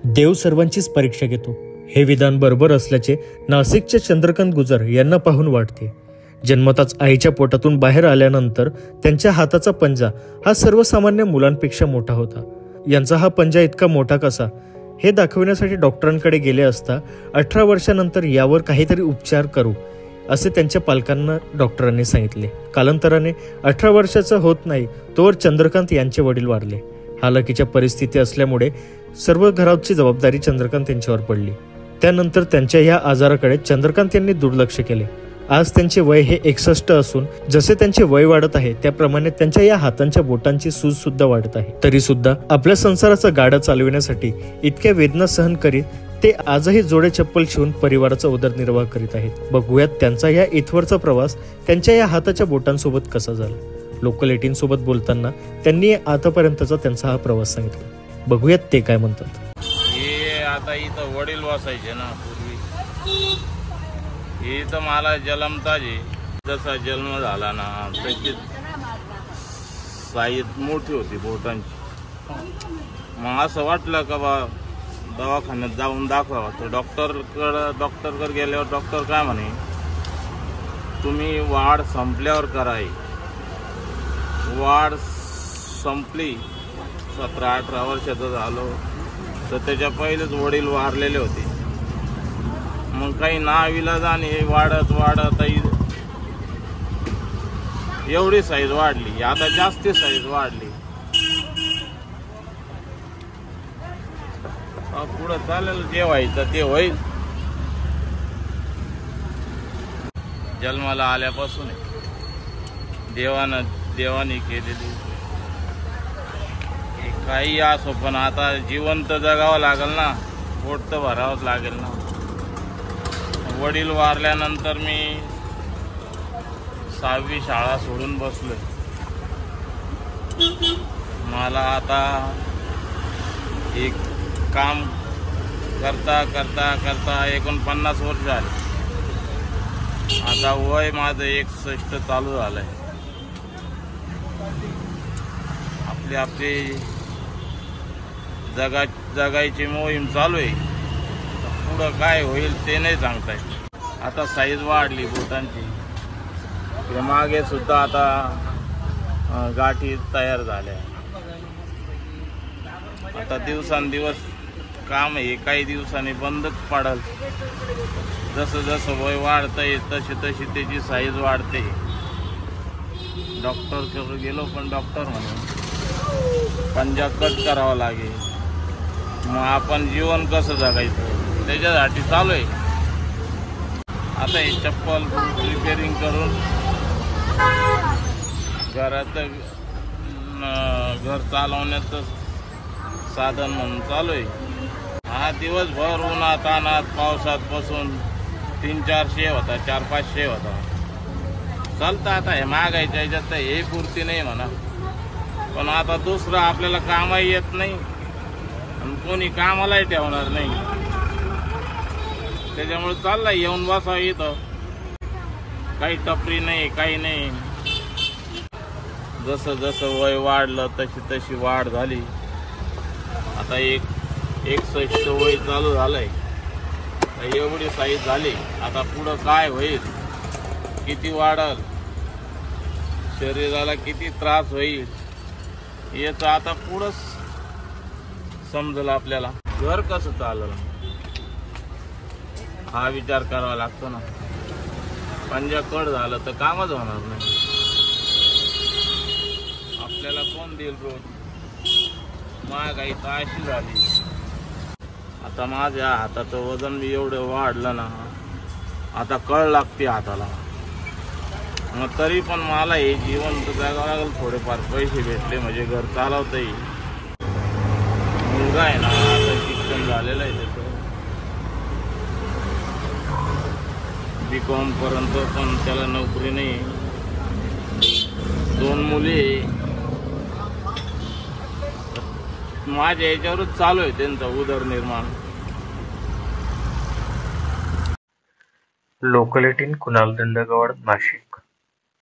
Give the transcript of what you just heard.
देव सर्वांचीच परीक्षा घेतो हे विधान बरोबर असल्याचे नाशिकचे चंद्रकांत गुजर यांना पाहून वाटते। जन्मताच आईच्या पोटातून बाहेर आल्यानंतर त्यांच्या हाताचा पंजा हा सर्वसामान्य मुलांपेक्षा मोठा होता। यांचा हा पंजा इतका मोठा कसा हे दाखवण्यासाठी डॉक्टरांकडे गेले असता 18 वर्षानंतर यावर काहीतरी उपचार करू असे त्यांच्या पालकांना डॉक्टरांनी सांगितले। कालांतराने 18 वर्षाचा होत नाही तोवर चंद्रकांत यांचे वडील वारले। हालाकीच्या परिस्थिती असल्यामुळे सर्व घराची जबाबदारी चंद्रकांत यांच्यावर पडली। त्यानंतर त्यांच्या या आजाराकडे चंद्रकांत यांनी दुर्लक्ष केले। आज त्यांचे वय हे 61 असून जसे त्यांचे वय वाढत आहे त्याप्रमाणे त्यांच्या या हातांच्या बोटांची सूज सुद्धा वाढत आहे। तरी सुद्धा आपल्या संसाराचा गाडा चालविण्यासाठी इतक्या वेदना सहन करीत ते आजही जोडे चप्पल शिवून परिवाराचा उदरनिर्वाह करीत आहेत। बघूयात त्यांचा या इथवरचा प्रवास त्यांच्या या हाताच्या बोटांसोबत कसा झाला। लोकल 18 सोबत बोलताना त्यांनी आतापर्यंतचा त्यांचा हा प्रवास सांगितला। बघूयात ते काय म्हणतात। हे आता इथं वडील वासायचे ना पूर्वी, हे तर मला जन्मताचे जसा जन्म झाला ना त्याची साईज मोठी होती बोटांची। मग असं वाटलं का बा दवाखान्यात जाऊन दाखवा। तर डॉक्टरकडे गेल्यावर डॉक्टर काय म्हणे, तुम्ही वाढ संपल्यावर कराय। वाढ संपली 17-18 वर्षाचं झालो तर त्याच्या पहिलेच वडील वारलेले होते। मग काही नाविलाजाने हे वाढत वाढत एवढी साईज वाढली, आता जास्ती साईज वाढली। पुढं चालेल, जे व्हायचं ते होईल। जन्माला आल्यापासून देवाने केलेली काही असो, पण आता जिवंत जगावं लागेल ना, पोट तर भरावंच लागेल ना। वडील वारल्यानंतर मी 6वी शाळा सोडून बसलोय। मला आता एक काम करता करता करता 49 वर्ष झाले। आता वय माझं 61 चालू झालंय। आपली जगायची मोहीम चालू आहे। पुढं काय होईल ते नाही सांगता येत। आता साईज वाढली बोटांची, मागे सुद्धा आता गाठी तयार झाल्या। आता दिवसांदिवस काम हे काही दिवसांनी बंदच पडल। जसं जसं वय वाढतंय तशी तशी त्याची साईज वाढते। डॉक्टरकडे गेलो पण डॉक्टर म्हणे पंजा कट करावा लागेल। मग आपण जीवन कसं जगायचं त्याच्यासाठी चालू आहे। आता हे चप्पल रिपेअरिंग करून घरात घर चालवण्याचं साधन म्हणून चालू आहे। हा दिवसभर उन्हात अनात पावसात बसून 300-400 होता, 400-500 होता चालतं। आता हे महागायच्या ह्याच्यात तर हे पुरती नाही म्हणा, पण आता दुसरं आपल्याला कामही येत नाही आणि कोणी कामालाही ठेवणार नाही। त्याच्यामुळे चाललंय येऊन बसा इथं, काही टपरी नाही काही नाही। जसं जसं वय वाढलं तशी तशी वाढ झाली। आता 61 वय चालू झालंय, एवढी साईज झाली। आता पुढं काय होईल, किती वाढल, शरीराला किती त्रास होईल याचं आता पुढंच समजलं आपल्याला। घर कसं चाललं हा विचार करावा लागतो ना। पंजा कट झालं तर कामच होणार नाही। आपल्याला कोण देईल रोज, महागाई तर अशी झाली। आता माझ्या हाताचं वजन बी एवढं वाढलं ना, आता कळ लागते हाताला। मग तरी पण मला हे जीवन तर जगावं लागेल। थोडेफार पैसे भेटले म्हणजे घर चालवता येईल। मुलगा आहे ना, आता शिक्षण झालेलं आहे त्याचं B.Com पर्यंत, पण त्याला नोकरी नाही। 2 मुली माझ्या याच्यावरच चालू आहे त्यांचा उदरनिर्माण। लोकल 18 कुणाल दंडगवाड, नाशिक।